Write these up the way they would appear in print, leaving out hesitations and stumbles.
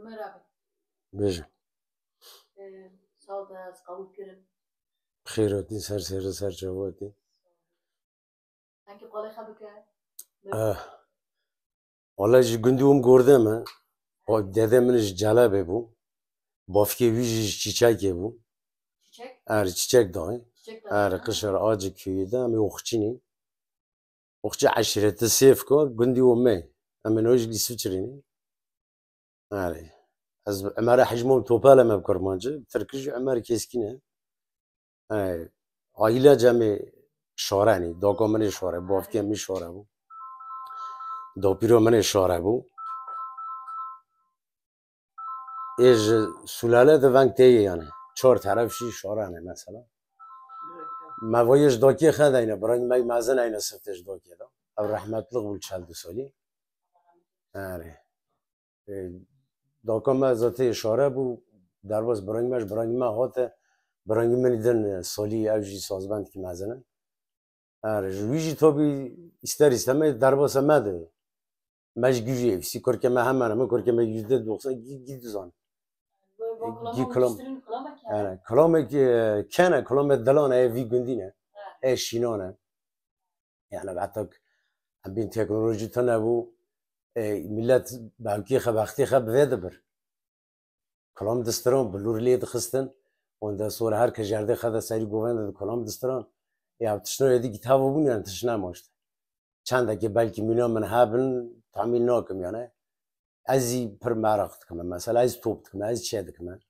مرحبا. بجم سال از قبول کردم. خیراتی سر جواتی. انکی قاله خبر کرد. حالا جی گندوم گردم با داده منش جلبه بو. بافکی ویجش چیچکه بو. چیچک؟ چیچک دای. چیچک دای. قشر آجی کیویده امی اخچینی. اخچی عشرت سیف کو گندوم می. امی نوش لیسو چرینی. از عمر حجمم توپاله مبکرمانجه. ترکیج عمر کسکینه. عائله جمع شارانی. داغ من شاره. بافکی می شاره بو. داپیرو من شاره بو. ایج سلاله دوانگ تیه یعنی 4 طرفشی شارانه مثلا موایش داکی خد اینه برای می مازن اینه سفتش داکی دا او رحمت الله بود 42 سالی آره داکم ذاتی اشاره بو در باز برای ما هات برای من دیدن سالی اوجی سازبند کی مازنه آره جویجی تو بی استمی در باز ماده مجگویی سی کار که ما کار که yüzde 90 گیدزان کلامه که کنه کلامه دلانه وی گندینه شینانه یعنی بعد بین تکنولوژی تا نبود ملت باقی خبختی خب وید بر کلام دستران بلورلیت خستن و ده سوال هر کجرده خدا سری گویند کلام دستران یا تشنو یدی کتاب بونی ان تشنه ماشت چند که بلکه مینا من هابن تعمیل ناکم یعنی ازی پر معرفت کنم مثلا از توپ کنم از چه کنم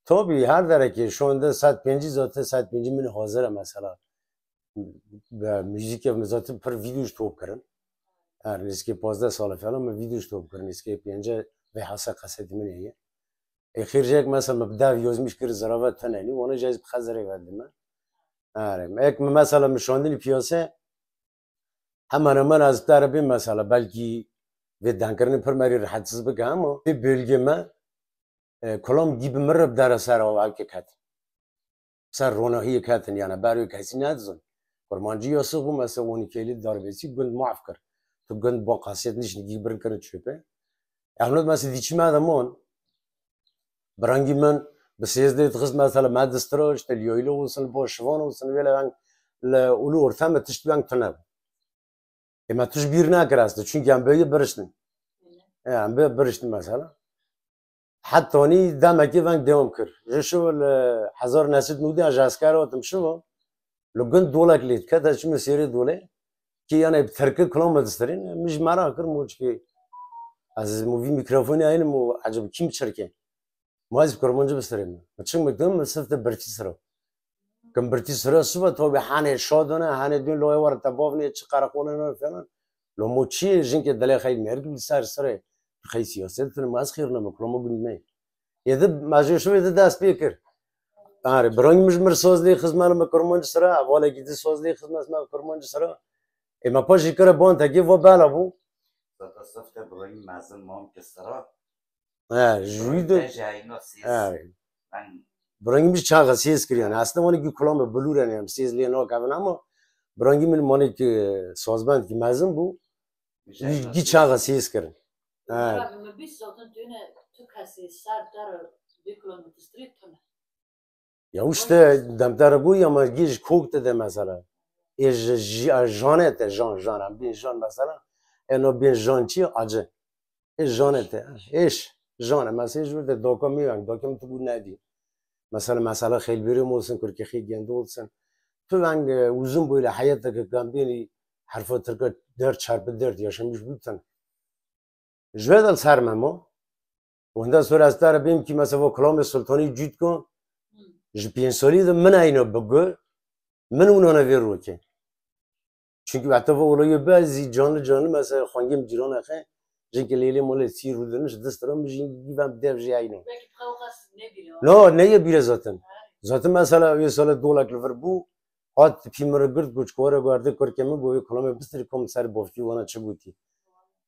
tabii her dereki şu anda saat 5 zaten saat 5 min hazır mesela müzik yapma zaten per video stop kırın her neski 15 sal falan ama video stop kırın neski 5 ve hasa kaseti min iyi خیرجک مثلا مبدأ یوزمیش کرد زراعت تنهایی و آن جایز بخزره وردیم ek mesela مشاندنی پیاسه hemen az tarafi mesela belki ve dankarını permeri rahatsız bıkı ama bir bölgeme کلام گیب مرب در سر آوال که کت سر روناهی کتن یعنی برای کسی ندزن کرمانجی یا سو مثلا اونی کلی دار بیسی گند معاف کر تو گند با قاسیت نیش نگی برن کنه چوبه احمد مثلا دیچی مادمون برانگی من بسیز دیت خست مثلا مدستراش تلیویلو وصل با شوان وصل ویل ون لولو ارتام تشتبان تناب اما تش بیر نکراسته چون کم بیه برشتن يعني برشتن مثلا حتی آنی دمکی ونگ دوام کرد. جشو هزار نسید نودی آجاسکار و تمشو لگن دولک لید که داشت مسیری دوله که یعنی ترک کلام دسترین میش مرا کر موج که از موی میکروفونی این مو عجب کیم چرکه ماز کرمانجا بستریم. چون مقدم مسافت برتی سرا کم برتی سرا صبح تو به هانه شادونه هانه دین لوی وارد تبافنی چه قرقولنا فلان لو موچی جن که دل خیلی مرگ سر سره خیلی سیاست تون ماز خیر نمیکنم گنده یه ده ماجرا یه ده دست بیکر آره برای مجمر سازلی خدمت ما کرمانج سرا اولی که ده سازلی خدمت ما کرمانج سرا اما پاش کار بان تا که و بالا بو تصفت برای مازن مام که سرا جوید آره برای میش چند قصیس کردن اصلا مانی که کلام بلورن هم سیز لینا کردن اما برای من مانی که سازبند که مازن بو گی چند قصیس کردن یا işte damtara bu ama giz koktu de mesela janete jan bin jan mesela eno bin jançi acı janete jan mesela jurde dokumu dokum tu bu nedi mesela خیلی بریم olsun که خیلی گنده olsun تو ونگ uzun böyle hayattaki gambini harfa tırka 4x4 yaşamış buten جوادل سرمامو وندا sonra از طرف بیم که مثلا کلام سلطانی جد کن جپین سالی ده من اینو بگو من اونو نویرو که çünkü hatta bu olayı bazı canlı mesela hangim ciran akhe çünkü leyle molle sir rudunuz destram jingi ben devji aynı belki provokası ne biliyor no ne ya bire zaten mesela bir sala dolak var bu hat pimre gırd güç kore gardı korkemi bu kılama bistri komiser bofki ona çıbuti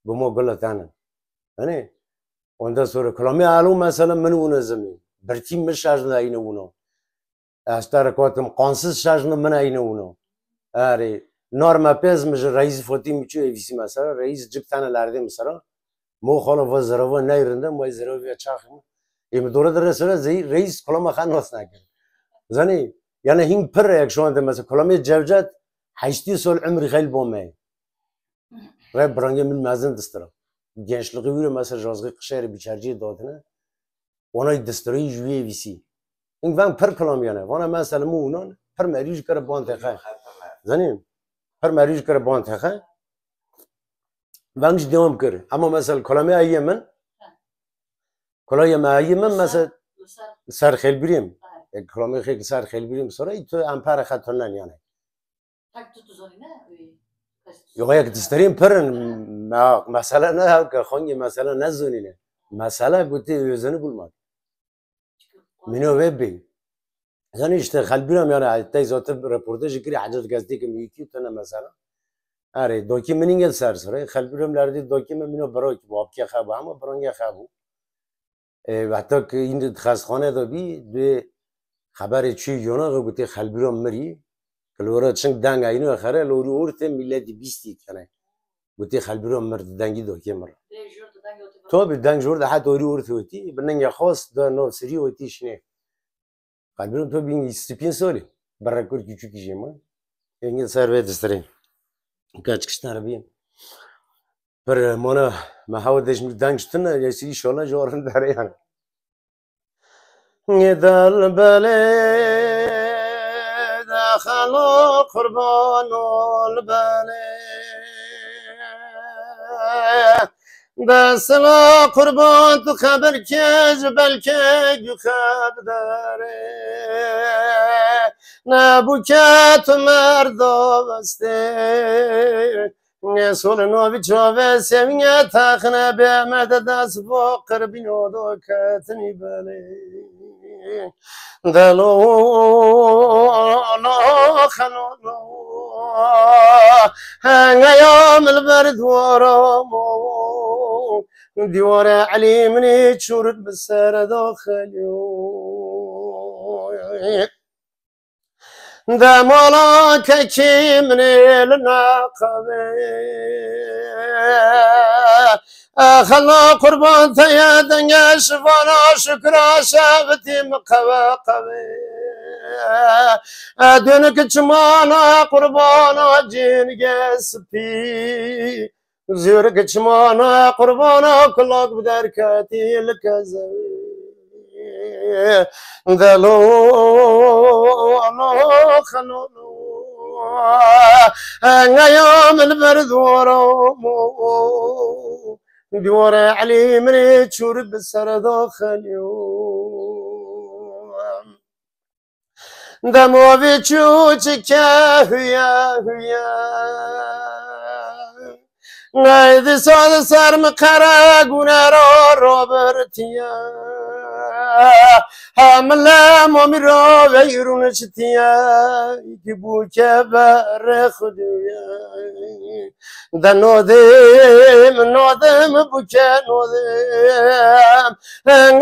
bu mo galatana hani ondan sonra kılama alu mesela men onu zemi bertim mesajla aynı onu astara kotum kansız şajna men aynı onu ari norma pezmiş reis fotim çu evisi mesela reis ciptane lerde mesela مو خاله و زراوا نیرنده ما زراوی چاخم یم دوره در سر زی رئیس کلام خان ناس نکرد زنی یعنی هین پر یک شو انده مثلا کلامی جوجت 80 سال عمری خیلی بامه و برانگه من مازن دسترم gençliği vurur mesela yazgı kışarı biçerciye dağıtına ona desteği jüye visi. İn ben per kalam yani. Bana mesela mu unan per meriç kare bant ekhe. Zanim per meriç kare bant ekhe. Ben hiç devam kır. Ama mesela kalamı ayyemen kalamı ayyemen mesela ser xelbirim. Kalamı xel ser xelbirim sonra itu ampere xatırlan yani. Tak tutuzani ne? Yok ya desteğim perin mesela ne ki hangi mesela ne zonine. Mesela guti özünü bulmak. Mino webbi. Yani işte xelbirim yani hatta zaten röportaj kiri hacet gazeteki ki miyki tane mesela. Are dokümenin gel ser sonra xelbirimlerde dokümen mino barak bu apki xabu ama barangi xabu. Hatta ki indi xastxane da bir haberi çi yona guti xelbirim meri. Kalora çünkü danga ino xare lori orte milleti bisti kana. Guti xelbirim mer dangi dokümer. Tabii dang jorda hatta ori orte oti benenge khas da no seri oti şine. Xelbirim tabii istipin soli. Barakur küçük işim. Engin servet isterim. Kaç kişi arabiyim. Per mana mahawdeş mi dangstına yesi inşallah jorun dare yani. Nedal bale دخلوا قربان البلد دسلا قربان تو خبر کج بلکه گو خبره نبو که تو مردا بسته نسول نوی چاوه سوینه تخنه به مدد دست با قربین و دو کتنی بله دلو خلو هنگام البرد ورامو دیوار علی منی چورد بسر داخلیو دمالا که من النقبه خلا قربان تیا دنیا شفانا شکرا شابتی مقوى قوي دونك چمانا قربانا جين جسبي زورك چمانا قربانا كلاك بدركاتي الكزوي دلو خلو يوم البرد ورامو دور علي من تشورد بالسر داخل يوم دمو بيتشوتك هيا هيا نايد صاد صار مقرق ونرى روبرتيا هملا ممرو غيرون شتيا يجيبوك برخديا دنودم نودم بوكا نودم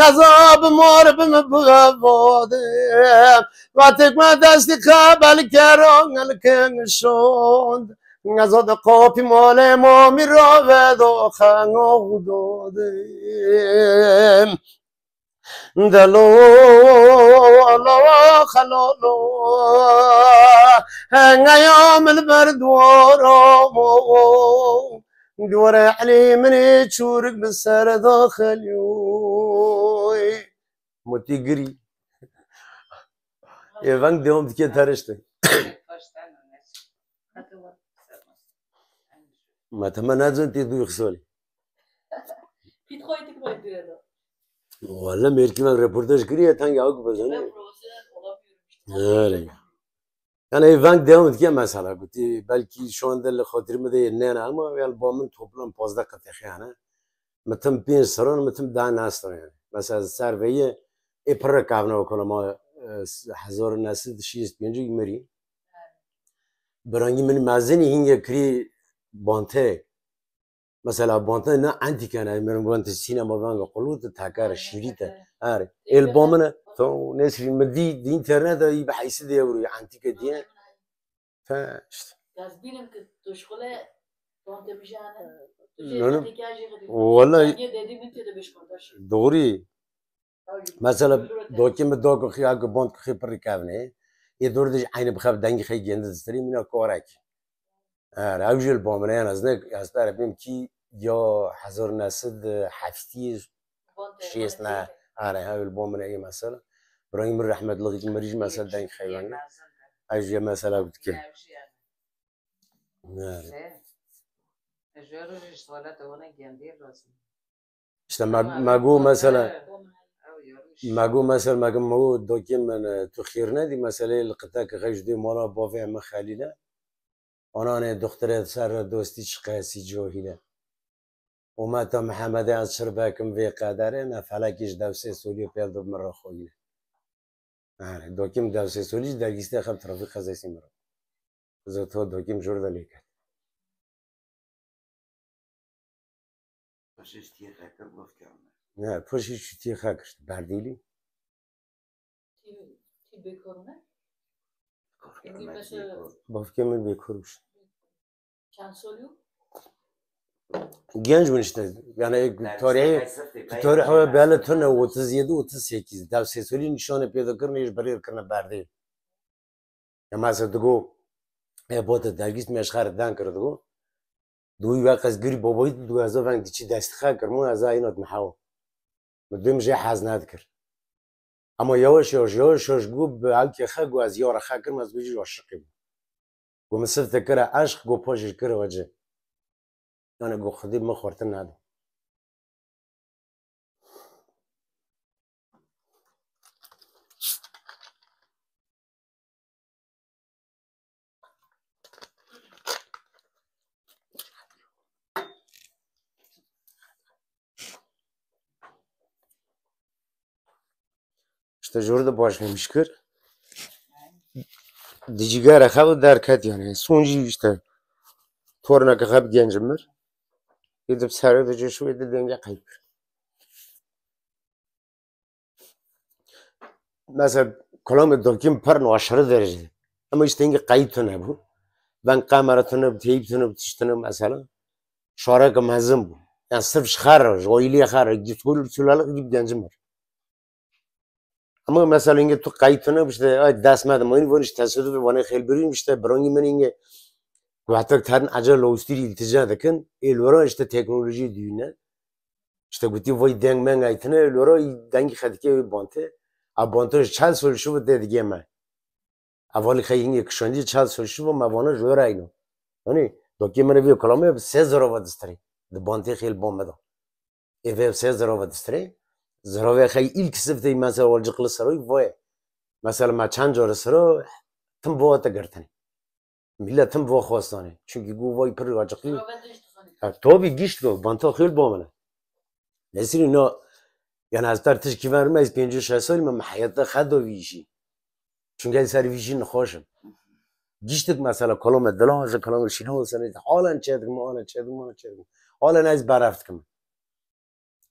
غضب مور بمبغودم واتك ما دستي قبل كرون الكن شوند غضب قوبي مول مامي رو دو خانو دودم دلو الله خلولو هنگام البرد ورامو دور علي مني تشورك بالسر داخليوي متيجري يفنك ديوم تكي ترشتي ما تمنى زنتي دوي خسولي Pit koyduk mu ediyordu? والله ميركي من ريبورتاج كريه تاني اوك Ben بزني profesyonel olamıyorum işte. öyle yani event devam ediyor mesela belki şu anda خاطرımda yerine ama yani babamın toplam fazla katı yani مثل 5 سران مثل 10 ناس yani mesela serveyi epra kavna okulum 1965 meri برانگی من مازنی هنگه کری بانته مثلا بانته نه انتیکنه من بانته سینما وانگا قلوت تاکار شیریته آره البومنه تو نسری مدی دی اینترنت ای بحیث دیوری انتیکه دیه فاشت Gaz benim ki duşkule Bant میشن. نه والله یه دیدی میتونه بهش کردش. دوری مثلا دوکی من دوک خیال که بند خی پر کابنه یه دور دیش عین بخواب دنگی خی گنده دستری مینا کارک راوجل بامنه از نه از طرفیم کی یا 1907 شیست نه آره هاول بامنه ای مثلا ابراهیم رحمت الله کی مریج مثلا دنگ خیوانه اجی مثلا بود که نه işte magu mesela magum magu dokim من تو خیر ندی مثلا القطع که غش دی مالا بافه همه خلیله آنان دختره سر دوستی چقاسی جوهیله اومد تا محمد از شربکم وی قدره نه فلکش دوسه سولی پیل دو مرا خویله دوکیم دوسه سولیش درگیسته خب ترافیک خزایسی مرا تو دوکیم جورده لیکد پشش تیه خکر گفت که نه پشش تیه خکر بردیلی تی بکرونه باف که من بیکروش چند سالیو genç mi işte yani tarih böyle tane 37 38 dev sesoli nişanı پیدا کردن ایش برای کردن برده یا مثلا دگو بوده درگیس میشخر دان کرد دوی وقت از گری بابایی دو از آن دیچی دست خا کرد مو از اینات محاو مدام جه حز ند کرد اما یواش یواش گو به آنکه خا گو از یار خا کرد از بیچی عاشقی گو مسافت کرد عشق گو پاشش کرد وجه yani گو خودی ما خورتن ندم işte jurda başlamış kır dicigara xabu derket yani sonji işte torna ki xab gencimir gidip sarıdıcı şu edil denge kayıp mesela kolomı dokim parno aşırı derecede ama işte denge kayıp ne bu ben kameratını teyiptini tiştini mesela şarkı mazım bu yani sırf şarkı joyli şarkı git gül sulalık gidip gencimir ama mesela inge tu kayıtını işte ay dasmadım oyun var işte tesadüf bana xel biriyim işte brangi men inge وقتی ترن اجر لوستری التجا دکن ایلورا işte teknoloji düğüne işte guti vay deng men aytene ایلورا dengi khadike bante a bante çal sol şu dedi geme avali khayinge kşandi çal sol şu ma bana jora ino hani dokimene bir kolame se zarova distri de bante khil bomba eve se zarova distri zarova khay ilk sifte mesela olcıklı saroy vay mesela ma çan jora saro tım boğata gertani milletim bu خواستانه çünkü bu vay پر acıklı tabi gişt bu banta xil bomene nesini no yani az tartış ki vermez 5-6 سال من hayatta خدا ویشی çünkü el servisin خوشم giştik mesela kolom دلان kolom şino sene halen çedim halen az baraftık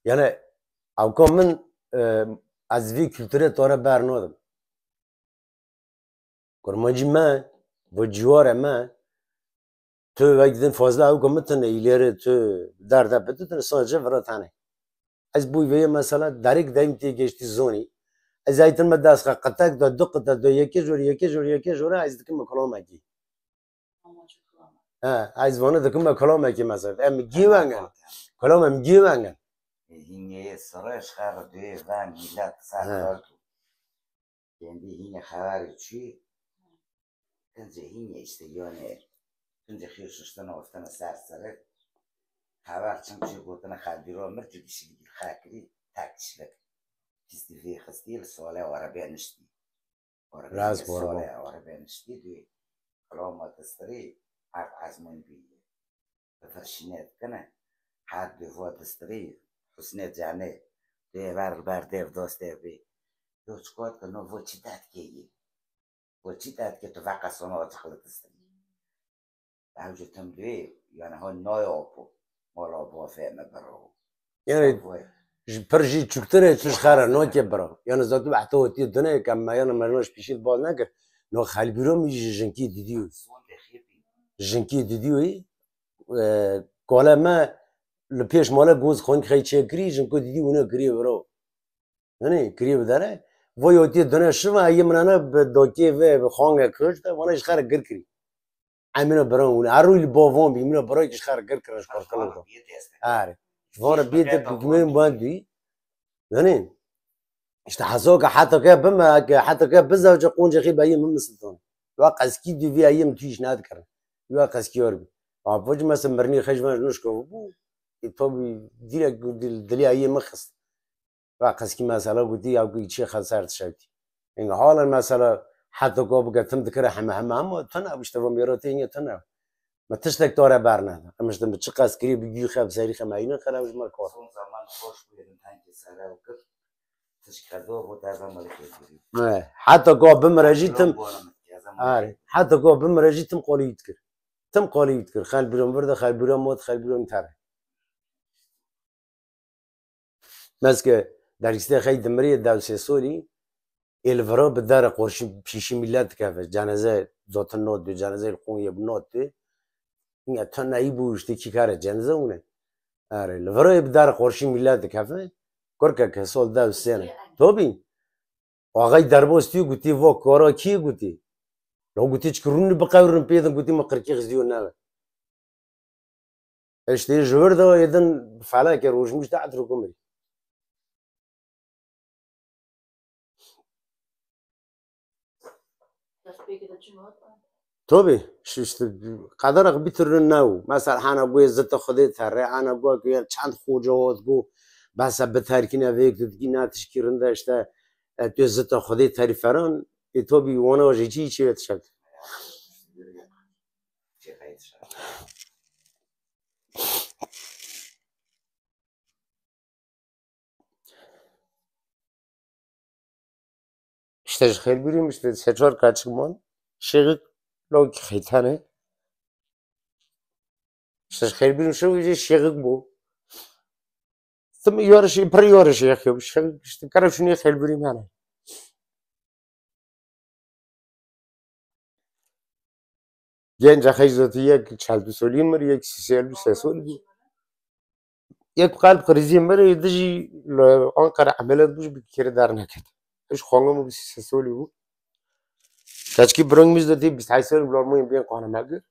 yani avkomın az vi kültüre tora bernodum kurmacı ben bu civarı men تو وقتی فاضل او کمیتونه ایلیره تو درد بتونه سانجه وراتانه از بوی مثلا دریک دایم تی geçti زونی از ایتن مدرس قطعک دو قطع دو یکی جوری از دکم کلام کی از وانه دکم کلام کی مثلا ام گیوانگن کلام ام گیوانگن هینه سرش خر دوی و میلاد سر kendi yine haberi çi کنجه هینه işte yani کنجه خیرششتن افتن سر سره خبر چند چی بودن خالدی رو مرد دیشی خاکری تکشلک کسی فی خستی سواله عربی نشتی سواله عربی نشتی دوی کلامات استری عرب عزمان بیه بفرشینت کنه حد دوات استری حسنه جانه دوی بر دیو دوسته بی دو چکات کنه و چی داد کهی وچی داد که تو وقت سونا تخلط استری اوجه تم دوی یعنی ها نای آپو مالا بافه مبرو yani پرژی چکتره توش خره نه که برا یعنی زادو حتی وقتی دنیا کم میان مرنوش پیشید باز نکرد نه خالبیرو میشه جنکی دیدیو جنکی دیدیوی قال ما لپیش مالا گوز خون خیلی چه کری جنکو دیدی اونه کری برو نه کری بداره و یوتی دنیا شما ایه منانا به داکی و خانگ کرد وانا اش خار گر کری امینو برون اروی باوام بی منو برای اش خار گر کرش کار کنم آره وارا بیت بگمن باندی نه işte hazoga hatta ke bim hatta ke bizavca qonca xi bayim miston wa qaski di vi ayim tiş nad kar wa qaski yor aboj mes mirni khajman nushko bu tabi direkt dili ayim khas wa qaski mesela gudi ya gudi chi khasart shati in halan mesela hatta ko buga tim dikra hama ama tana işte bu mirotin tana ما تشتك داره برنه همش دم چه قسکری بگی خب سری خم اینو خرابش مال کار son zaman hoş buyurun hangi sarar kır تشكدو وتازم ملكي حتى قا بمراجيتم آره حتى قا بمراجيتم قولي يذكر تم قولي يذكر خال بيرم ورده خال بيرم موت خال بيرم تره مسكه در استه خي دمري داوسي سوري الفرا بدار قرشي بشيشي ميلاد كافه جنازه ذات النوت دو جنازه القويه بنوت این تنهایی بوشتی کی کاره جنازه اونه آره الفرا بدار قرشي ميلاد كافه کرکه که سال داوسينه توبين آقای درباستیو گویی و کارا کی گویی لو گویی چکرونی بقیرن پیدا گویی ما قرکی خزیون نه اشتی جور دا یدن فعلا که روش مش دعت رو کمی توبی ششت قدر بیترن نو مثلا حنا گوی زت خودی تره حنا گوی که چند خوجات گو بس بترکینه ویک دیگه نتشکیرن داشته تو زت خودی تعریفران تو بی وانا وجه چی بتشد işte خیلی بریم işte seçer kaçman şehir log khitane işte خیلی بریم شو وجه şehir bu tam yarışı per yarışı yakıyor işte karışını خیلی بریم yani genç خیزاتی یک 42 سالی مر یک 33 سالی یک قلب خریزی مر یدجی آنقره عملیات بوش بکره در نکرد ايش خانم 23 سالی بود kaçki bırakmış da değil biz Haysel bulamıyım ben kanamadı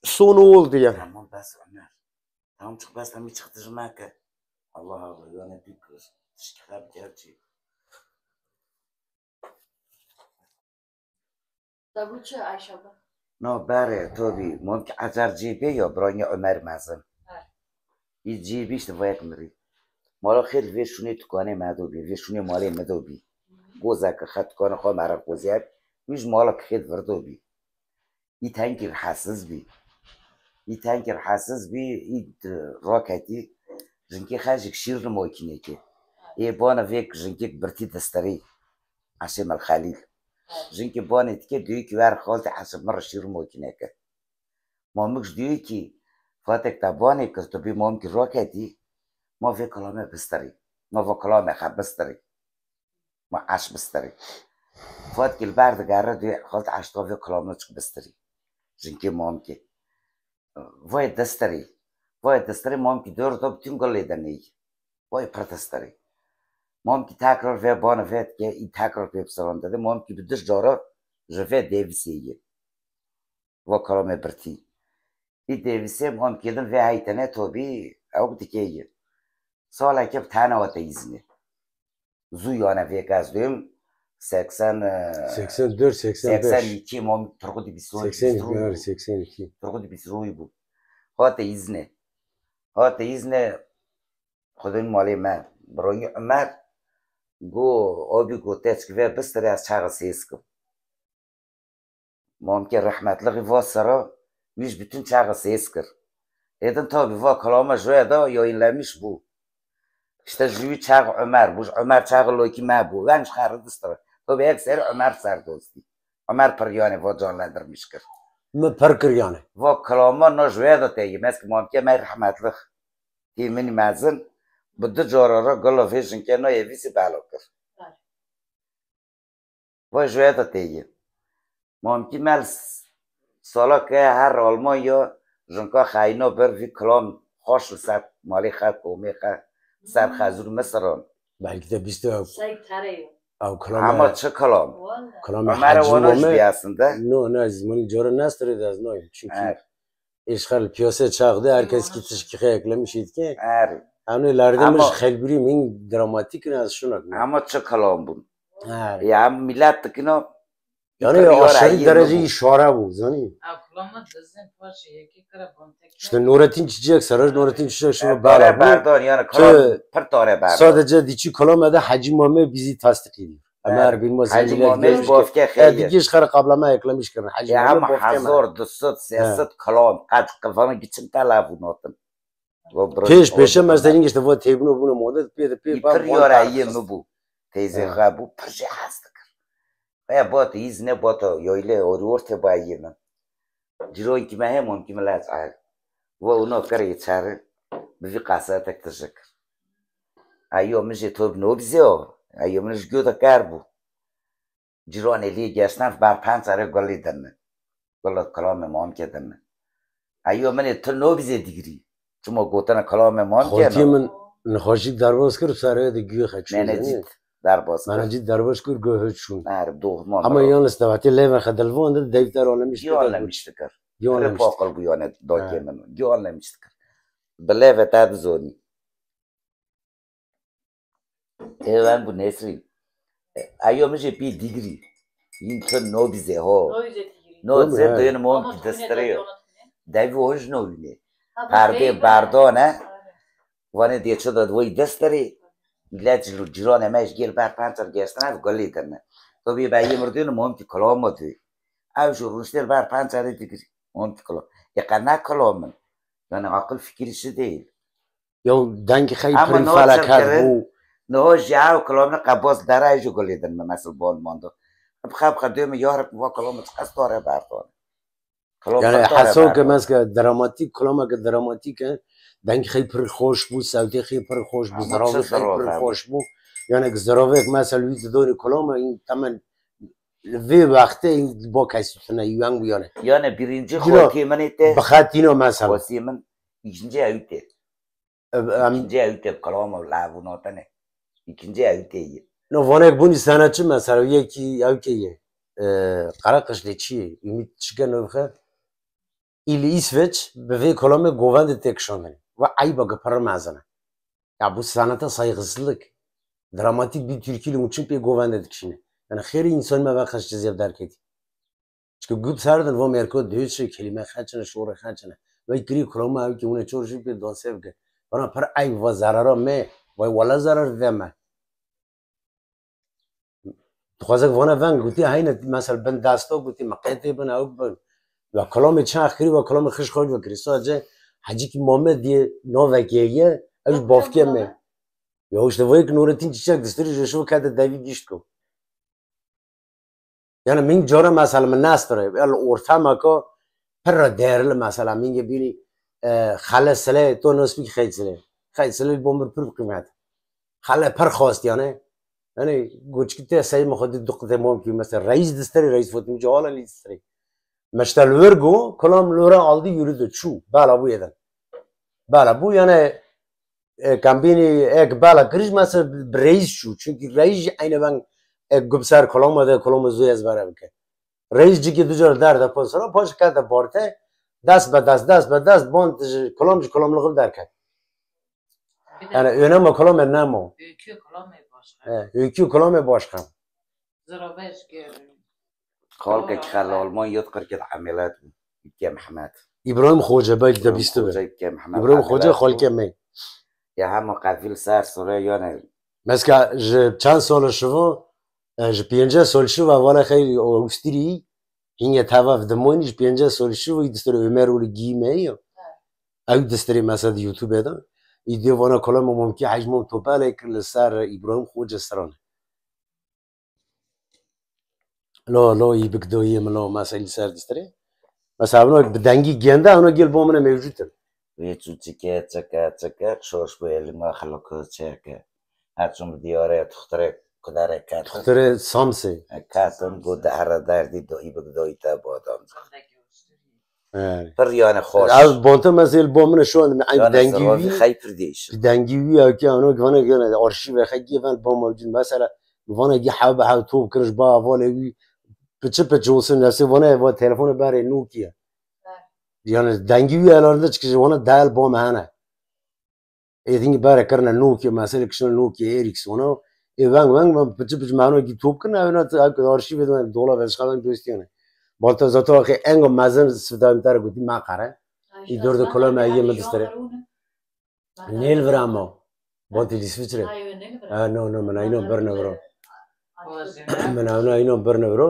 sonu oldu ya tamam bas Ömer tamam çık bas tamam çıktırma ki Allah Allah yani bir kız şikayet gerçi Tabuça Ayşe no bari tabi mumkin azar cibi ya branya Ömer mazım bir cibi işte vayek miri مالا خیلی وشونی تو کانه مدوبی وشونی مالی مدوبی گوزه که خط کانه خواه مرا گوزیب ویش مالا که خیلی وردوبی ای تنکر حساس بی ای راکتی جنکی خاجک شیر نموکنه که ای بانه ویک جنکی برتی دستری عشم الخلیل جنکی بانه تکه دوی که ور خالت حسب مر شیر نموکنه که مامکش دوی که فاتک تا بانه که تو بی مام که راکتی ما في كلامه بستري ما في كلامه خب بستري ما عش بستري فات كل برد قرر دي خالت عشتا في كلامه تشك بستري جنكي مامكي وای دستري مامكي دور دو بتون قلي دني وای پرتستري مامكي تاكرار في بانه فات كي اي تاكرار في بسران داده مامكي بدش جارا جفه ديفيسيه و كلامه برتي اي ديفيسيه مامكي دن في هايتنه توبي او بدكيه سال که تنها تیزنه زویانه فکر از دویم 84 82 مام ترقدی 82 ترقدی 22 بود ها تیزنه خودین مالی من برای عمر گو آبی گو تشک و بستری از چاق سیسکم مام که رحمت لغی واسرا ویش بتون چاق سیسکر ایدن تا بیوا کلامه جوه دا یا این لمیش بود işte jüvi çağ Ömer, bu Ömer çağı loki ma bu. Ben çıkardı sıra. Tabi ekser Ömer sardosti. Ömer peryane va canlandırmışkır. mı perkir yani. Va kalama no jüve da teyi. Meski mamke mer rahmetlik. Timini mazın. Bıdı corara gala fişin ke no evisi balokır. Va jüve da teyi. Mamke mel سالا که هر آلمان یا جنکا خینا بر وی کلام خوش سر مالی خد قومی خد سر خزور مصران belki de biz de سعی تره o اما چه کلام والله kalam مرا hacı واناش mame بیاسنده no ne zmani jora nastırdı az no çünkü ار işgal piyasa çağdı herkes ki tışkı eklemiş ki ار hani lardımız Ama- xelbiri min dramatik ne az şuna اما چه کلام بود ha یا ملت کنو yani aşırı derece işara bu zani Aklama dizin başı yeki kere bontek. işte Nurettin Çiçek Saraj Nurettin Çiçek şunu تاره bağla bu بردان یعنی کلام پر تاره بردان sadece diçi kalamada Hacı Mame bizi tasdik ediyor ama her bilmez حاجی zenciler مامیش demiş ki بافکه خیلی دیگه işgal kablama eklemiş ki Hacı یا Mame هم bofke هزار دوست سیاست کلام قد قفامه گیچم تلافوناتن پیش پیشه مثلا işte bu tebnu bunu moda bir پر یاره ایه مبو تیزه خواه بو پرشه هست کر یا با تیز نه با تا یایله اورورت با ایه من جروی که مهم ممکن ملت عال و اونا کاری چاره بفی قصه تک تشکر ایو میشه تو نوبزیو ایو منش گودا کار بو جران لی گشتن بر پنج سره گلی دنه گلت کلام مام که دنه ایو من تو نوبزی دیگری چون گوتن کلام مام که خودی من نخوشی درواز کرد سره دیگه خچون من جیت در باز من جی درواز کرد گوه چون نه دو ما ama yalnız davati leve xadalvon da devter olamış Görmemiştik. Görmemiştik. Repokal bu yöne dokümanı. Görmemiştik. Beleve tad zoni. Ben bu nesri. Ayomuje bir digri. İnter no bize ho. نویزه تیگری No Tabii, ze evet. doyun mom Ama ki tüne destreyo. de Davi hoj no vine. Ha, bu Perde şey bardone. var. Vane diye çoda dvoy destri. Millet ciron emeş gel ber panter gestan av golli derne. Tabi ben yemurdun mom ki kalamodu. Av şu Ruslar ber panter digri. Mom ki kalam. Yakana kalamın. Yani akıl fikirisi değil. Ya dengi xey Ama prin ne felakat olacak bu نه جاو کلام نه قباس درایجو گلیدن من مثل بون ماندو بخاب خدیم یارب و کلام تقص داره بردان کلام yani پر داره haso ki بردان mesela dramatik kalama ki dramatik dengi xey prin hoş bu savdi xey prin hoş bu Ama zaravi çe xey zarave prin bu? hoş bu yani zaravi mesela yüz doni kalama in tamam ve vakti با کسی تونه یوان بیانه Yani birinci Cilo, خواتی من ایته بخاطینو مثلا خواتی من ikinci evite ikinci evite kalam lavunatane ikinci evite iyi no vanek buni sanatçı mesela yeki evkeye Karakışlı çiğ ümit çıkan öfke ili İsveç ve kolame govende tek şanlı ve ayba gıpar mazana ya bu sanata saygısızlık dramatik bir Türkiye'li uçup bir govende dikişini yani her insan me vakıf cezir derk eti çünkü güp sardan ve merko diyor şey kelime kaçına şura kaçına ve kiri kolama ev ki une çorşu bir donsev ke bana par ay ve zarara me ve valla zarar deme تخوازك وانا فان قلتي هاينا مثلا بن داستو قلتي مقيتي بن او بن و کلام چند خیلی و کلام خش خواهد و کریستا جه حجی که محمد دیه نووکیه اوش بافکه می یا اوش دوایی که نورتین چیچک دستوری جشو کرده دوی گیشت کو یعنی من جارا مثلا من نستره ال اورتما که پر دیرل مثلا من بینی خاله سله تو نسبی خیلی سله بومر پر قیمت خاله پر خواست یعنی گوچکیته سعی مخدی دقت ممکن مثلا رئیس دستری رئیس فوت میجالا لیستری مشتل ورگو کلام لورا aldı yürüdü çu bala bu yeden bala bu yani kambini ek bala kriz mesela reis şu çünkü reis aynı ben ek gubsar kolamadı kolamu zuy ezbere bike reis ciki düzer derdi posara poş kata borte das be das bont kolamlığı derken Bir de yani önemli kolam önemli öykü kalamı başka. öykü kolam başkan Zarabeş gör. خالك خال آلمان یاد کرد که عملیات که محمد İbrahim Hoca belki de bisti be که محمد İbrahim Hoca halke mi یا همه قفیل سر سوره یا نه mesela çand sal şuvu ji 5 sal şuvu valla xeyli Avustriyî hinge tavaf demoyni ji 5 sal şuvu distri Ömer ul giyme ya ev distri mesela YouTube'da da İdiyor bana kolam mumki hacmum topalek li ser İbrahim Hoca stran lo yibik doyim lo mesela ser distri mesela bunu dengi gende ona gel bomuna mevcuttur وی چوچیکه چکه شوش به علم خلق چکه هرچون دیاره تختره کداره کتن Tuhtare Samse کتن گو در دردی دایی بگدایی تا بادام Sondaki gösteri. پر یعنی خوش از بانتا مثل با من شو من یعنی دنگیوی زراوی خیلی پر دیش دنگیوی که آنها گونه گونه آرشیو خیلی من با موجود مثلا گونه گی حب توپ کرش با اوالی پچه واسه نفسه ونه و تلفن برای نوکیه یعنی دنگیوی الان چه که ونه دال با مهانه ایدینگ برای کردن نوکیه مثلا کشن نوکیه ایریکس ونه ایوان من پچه مهانه گی توپ کنه اونا آرشیو بدون دولار بسخن دوستیانه بالتا زاتو که انگام مزن سفدام تر گویی ما قره ای دور کلا مایه مدستره نیل ورامو بانتی سویچره نه من اینو برنورو من اینو برنورو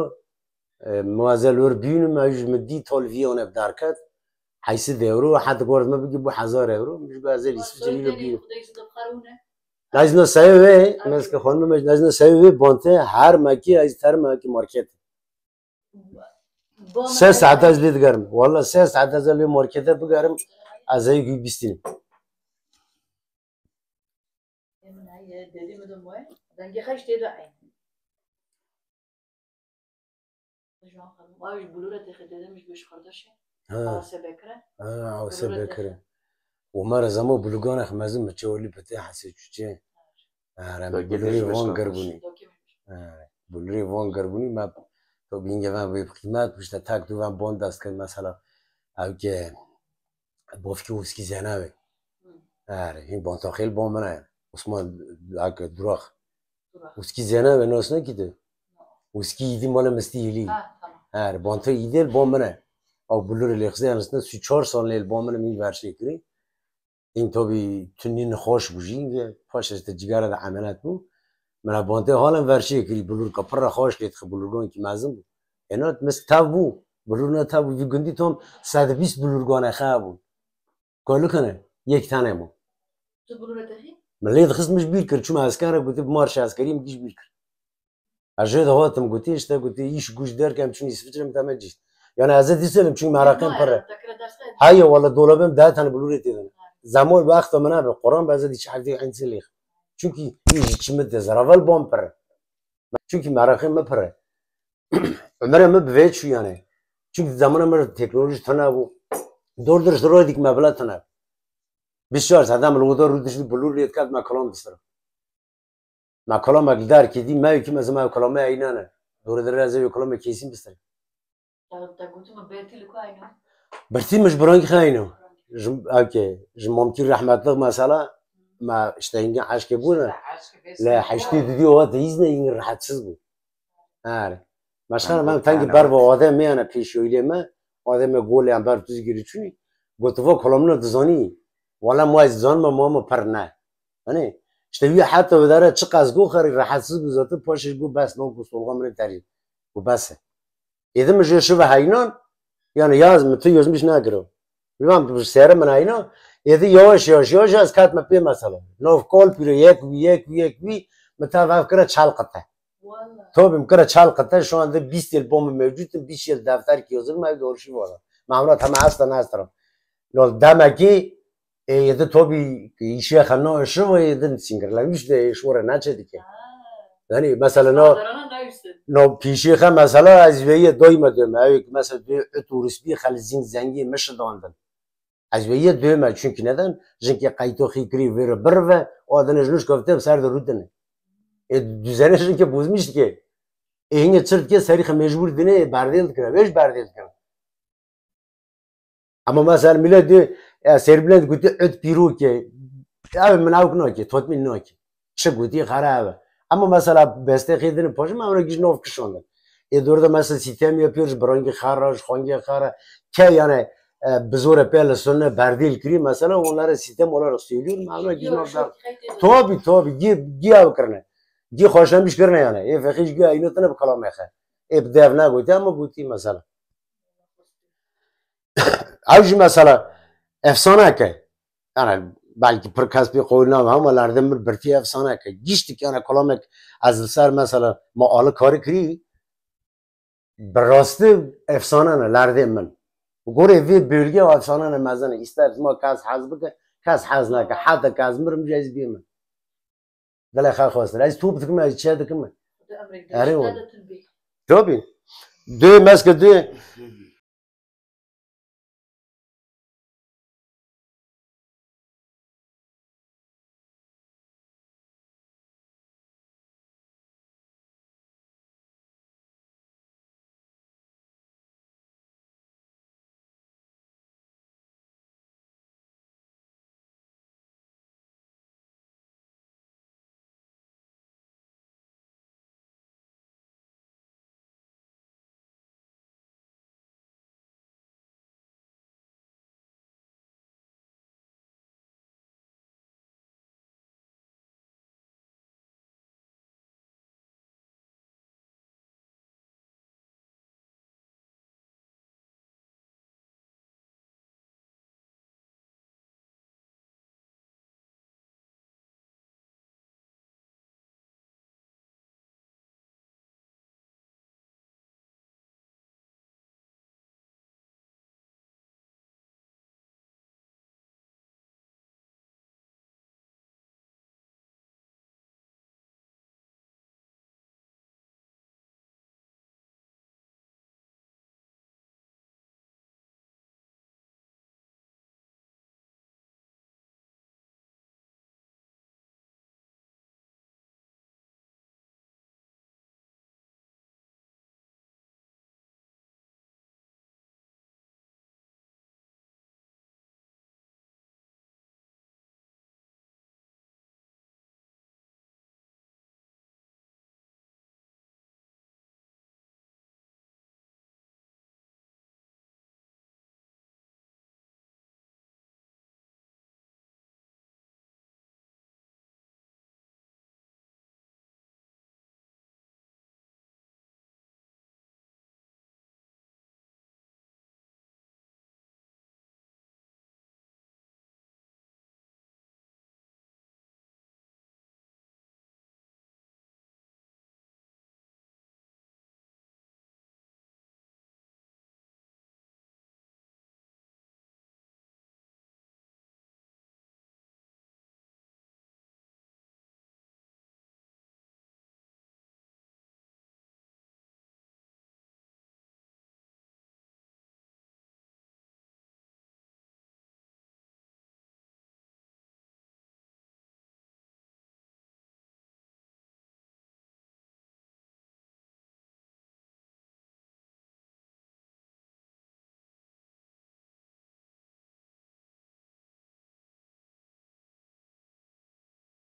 موازل ور بیون ماج مدی تولویونه بدارکت حیث دیورو حتی قرض ما بگی بو 1000 یورو میشه بازل سویچری رو بیون لازم سایه مثل خانم لازم سایه بانته هر مکی از تر مکی مارکت 3 ساعت از لید گرم والله 3 ساعت از لید مارکت بگرم از ایگی بیستیم دیدی مدام وای دنگی خش دیده این جوان خانم واش بلوره تخدیده میش بهش خردشه آسه بکره آسه بکره و ما زمان بلوگان خمازم مچولی پته حسی چه بلوری وان گربونی بلوری وان گربونی ما تو بینگه من به قیمت پشت تک دو من باند است که مثلا او که بافکی وسکی زنه این بانتا خیلی با منه عثمان اگه دراخ وسکی زنه و ناس نکیده وسکی ایدی مال مستیلی بانتا ایدل با منه او بلور لخزه هنسنه 34 سال لیل با منه می ورشه کری این تو بی تنین خوش بوجین پاش از تجگاره ده عملت بو من بانتا حالا ورشه کری بلور کپر خوش کت بلورگان کی مازم بو اینا مثل تابو بلور نه تابو وی گندی توم 120 بلورگان خابو کلو کنه یک تنه مو تو بلوره تخی مليت خصمش بيركر شو ما عسكري قلت بمارش عسكري مجيش بيركر عجيت هواتم قلت ايش قلت ايش جوش دار كم شنو يسفتر متى ما جيت يعني عزت يسلم شو معرقين برا هاي والله دولابم دات انا بلوري تيدن زمان وقت من بالقران بعد دي حاجه عند سليخ چونكي يجي چمت زراول بوم برا چونكي معرقين ما برا عمره ما بفيت شو يعني چونكي زمان ما تكنولوژي تنابو دور درش رو ديك مبلغ تناب بسیار زدم لودار رو داشتی بلور لیت کرد ما کلام بسترم ما کلام اگدار کدی ما یکی مثلا ما کلام اینا نه دور در از کلام کیسیم بسترم تا گفتم برتی لکو اینا برتی مش برانگ خاینو اوکی ممکن رحمت الله مثلا ما اشتهینگی عشق بونه لا حشتی دیدی وقت ایزنه این راحتسز بود آره مشخصا من تنگ بر و آدم میانه پیشویی ما آدم گولی هم بر توی گیری چونی گفتم کلام ندزانی ولا ما از زن ما پر نه نه اشتوی حتی بداره چه قزگو خری راحتسز بذاته پاشش گو بس نو گوسولغا من تری گو بسه ایده مجه شو به هینان یعنی یاز متو یازمیش نگرو بیام تو سر من اینا ایده یواش از کات مپی مثلا نو کال پیرو یک وی متا فکر چالقته تو بمکره چالقته شو عنده 20 البوم موجود 20 دفتر کی yazılır ما دورشی والا معمولا هم اصلا نسترم لو دمکی ایده تو بی ایشی خنا شو و ایده نسینگر لمیش ده شوره نچه دیگه یعنی مثلا نو پیشی خم مثلا از وی دویم دوم اوی مثلا دو توریستی خالزین زنگی مش داندن از وی دوم çünkü neden çünkü kayto xikri ver برو آدن جلوش گفته سر درودنه düzene çünkü bozmuş ki اینه چرت که سریخ مجبور دینه بردیل کنه ویش بردیل کنه اما مثلا میلاد سربلند گویی ات پیرو که اوه من اوک ناکی تطمین ناکی چه گویی خرابه اما مثلا بسته خیدن پاش من اون گیج نوف کشوندم یه دورده مثلا سیستم yapıyoruz برانگی خراش خانگی خرا که یعنی بزور پیل سونه بردیل کری مثلا اونlara sistem olarak söylüyorum من اون گیج نوف دارم tabi گی او کرنه گی خوشنمیش کرنه یعنی یه فقیش گی اینو تنه بکلام میخه ابداع نگویی اما گویی مثلا اوج مثلا افسانه که yani belki pırkas bir koyunam ama lardım bir birti efsane ki giştik yani kolamek az ser mesela maalı karı kri براسته efsane ne lardım ben göre bir bölge efsane ne mezene ister ma kas hazbı ki kas hazna ki hatta kazmırım caiz değil mi دل خا خواسته از توپ دکمه از چه دکمه آره اون tabii دو مسک دو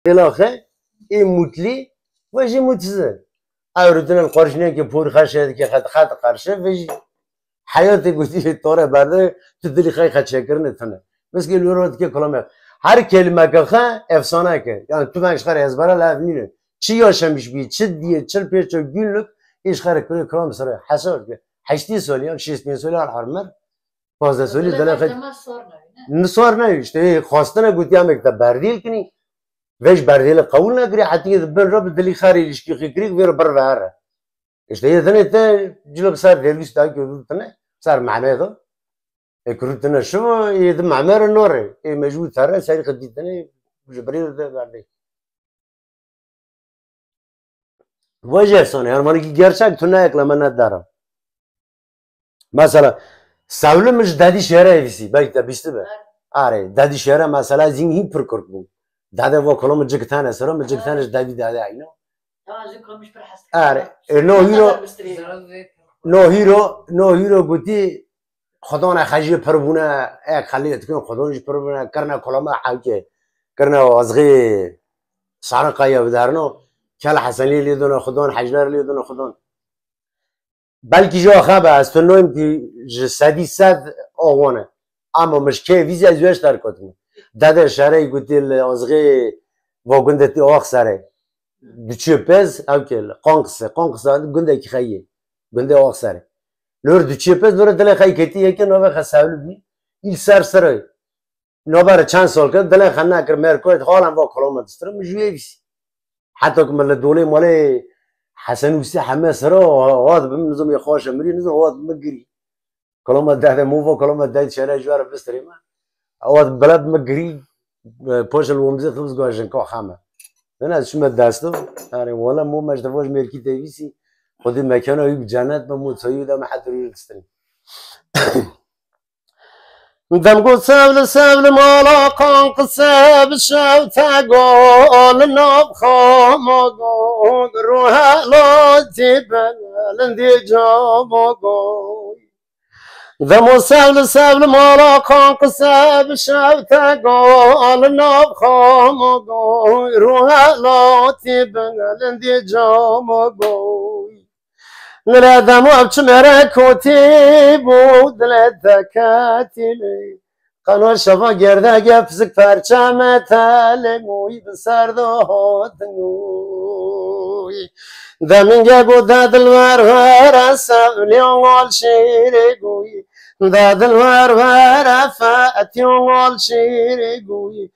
دلاخه این مطلی و جی متزه اورتن القرشنه که پور خشه که خط قرشه و حیات گویی طوره برده تو دلی خی خد شکرنه تنه بس که لورات که کلمه هر کلمه که خه افسانه که یعنی تو منش خر ezbere لاف نینه چی yaşamış bir çi diye çıl peço günlük iş خر کنه کلام سر حساب که 80 سالی یا 60 سالی هرمر 15 سالی دل خد نصار نه işte خواستن گویی هم که بردیل کنی ویش بردیل قبول نکری حتی بن رب دلی خاری ilişki خیری ویر بر وره işte یه تا جلب سر دلویس تا که تنه سر معنی دو اکروتنه شو یه معمر نوره مجبور تره سری خدی تنه جبريل ده برده وجه سونه yani ki gerçek tuna ekleme ne derim mesela savlımız dedi şehre evisi belki de bisti be are dedi şehre mesela zengin perkurt bu dede o kolum cıktane sıra mı cıktane dedi dede aynı are no hero guti خدا نه خجی پربونه یک خلیت کن خدا نیش پربونه کرنا کلام حاکه کرنا وزغی سارقای بدارنو کل حسنی لیدون خدان حجلر لیدون خدان بلکی جا خبه از تو نویم که جسدی صد آوانه اما مشکه ویزی از ویش در کتمه داده شهره گوتی وزغی واگندتی آخ سره دوچه پز او کل قانقصه گنده کی خیه گنده آخ سره لور دوچه پز لور دل خیلی کتی یکی نوه خساولو بی ایل سر نوبر چند سال کرد دل خیلی نکر مرکویت حالم با کلام دسترم مجویه بیسی حتی که من دوله ماله حسن وسی همه سر واد بهم نظام یخواش مری نظام واد مگری کلام داده مو و کلام داده شهر جوار بستریم واد بلد مگری پوشل ومزه خبز گوشن که خامه من از شما دستو آره والا مو مجدواج مرکی تیویسی خودی مکانه یه جنت به متساوی دم حد روی دستریم دم گو سبل مالا کان قصب شو تقول ناب خامگو روح لاتی بلندی جامگو دم سبل مالا کان قصب شو تقول ناب خامگو روح لاتی بلندی جامگو نرادم وابچ مرکوتی بود لدکاتیلی قنار شفا گرده گفزک پرچم تلموی بسرده هاتنوی دمینگه گو دادل ور سولیان شیره گوی دادل ور فاتیان شیره گوی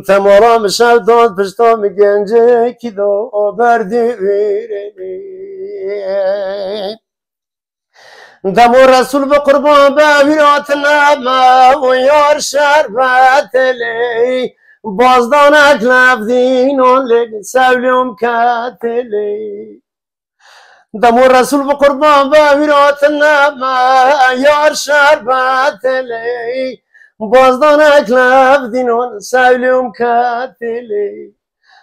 تمارا مشاو داد پشتام گنجه کی دو بردی ویره دمو رسول بقربان بهیراتنا ما و یار شربت لی بازدانک لفدینون لگ سولیم کتلی دمو رسول بقربان بهیراتنا ما یار شربت لی بازدانک لفدینون سولیم کتلی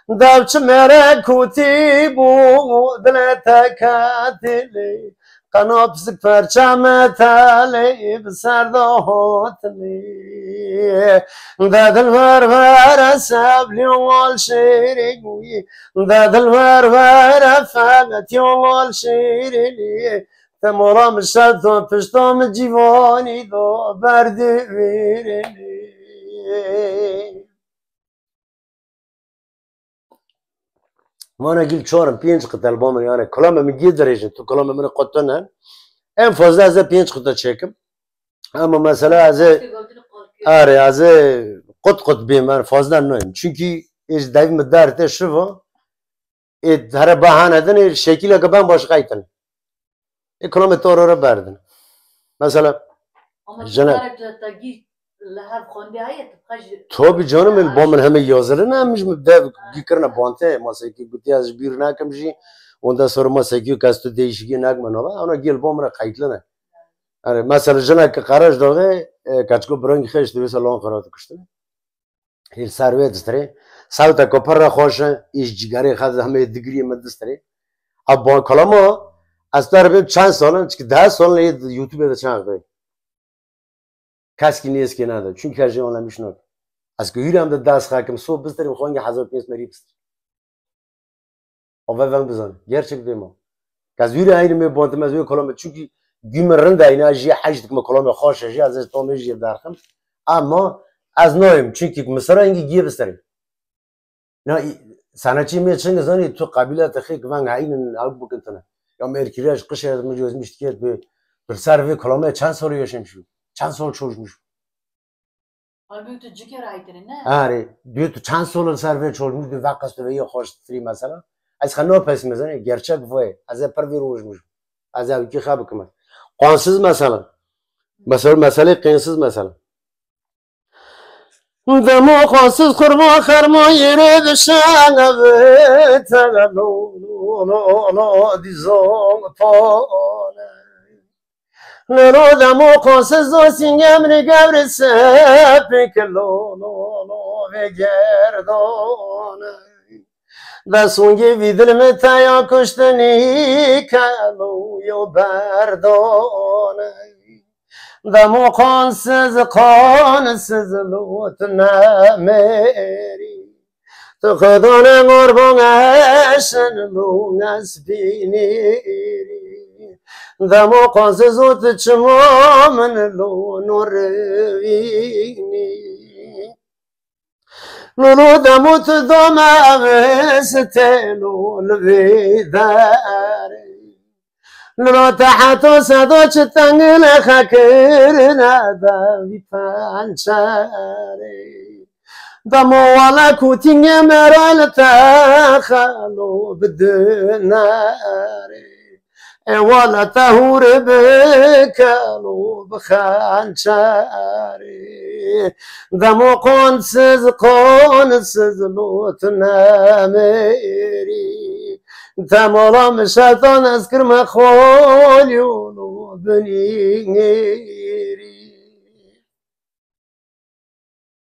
دبچ مرکوتی بود لتکتلی قناب سک پرچم تلی بسرداتلی دادل ور سبلی وال شیری گویی دادل ور فقطی وال شیری تمرام شد و پشتام جیوانی دو بردی ویرلی ما نقول چهارم پنج قطعه البوم يعني کلام میگی درجه تو کلام من قطعه en fazla از 5 قطعه çekim ama mesela az قط بیم من fazla نویم çünkü iş devim derte şu her bahaneden şekilde ki ben başka aytın کلام تو بردن مثلا جناب tabii canım ben hemen yazılı ne yapmış mı dev gikrna bante masaki guti az bir nakam ji ondan sonra masaki kastu değişikliği nakman ama ona gel bomra kayıtlı yani mesela jana ki karaj dağı kaçko brangi xeş de salon kharat kuştu her servet stre savta kopara xoş iş cigare xad hame digri medistre ab kalama aslar bir çan salon çünkü daha sonra YouTube'da çağırdı کسی نیست که نداره چون که جای آنها میشناسه از که هیچ هم دست خاکم صبح بستریم خونگی 1500 مری بستر Ava ben bizan. Gerçek değil mi? Kazüyle aynı mı bantımız ve kolum çünkü gümrün de aynı ajiye hacdık mı kolum hoş ajiye az tomeji derdim. Ama az noyum çünkü Mısır'a ingi giye besterim. Ne sanatçı mı için zani tu kabile tahik van aynı abu bukentana. Ya merkiriş kış yazmış yazmış ki bir servi kolum çan soru yaşamış. Çan soru çözmüş. Halbuki ciker aydın ne? Ari büyük çan soru servi çözmüş bir vakası ve hoş tri mesela. Az خانه پس میزنه gerçek vay az pervi rojmuş az ki خاب kımat qansız mesela qansız mesela demo qansız kurma xarma yere düşen evet no dizon pone Lero demo qansız o singemri gavrese peklo no ve gerdone Da songi vidilme taya kuştani kalu yo berdone Da muqansız qansız lutna meri Tu khudone ngurbun aşın lungas biniri Da muqansız ut çmomen lunur vini Lulu da mutlu mavestelu lvidare Lulu tahato sado çitangile hakirna da vipanchare Damu wala kutinge meral takhalu bidnare ولا تهور بكالو بخانشاري دمو قونسز لوتنا ميري تمولا مشاتون اسكر مخوليونو بنيري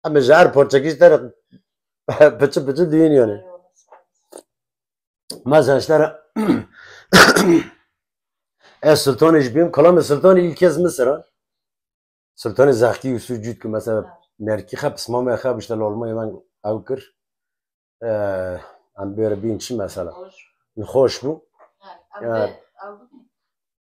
اما جار Portekiz تر بچه دينيوني مثلا اشترى Sultan İcbim, kalan Sultan ilk kez Mısır'a. Sultan Zahki Yusufcud ki mesela merki hep İsmail Mekab işte olmayı ben avkır. Am böyle bir inçi mesela. Hoş bu. Evet.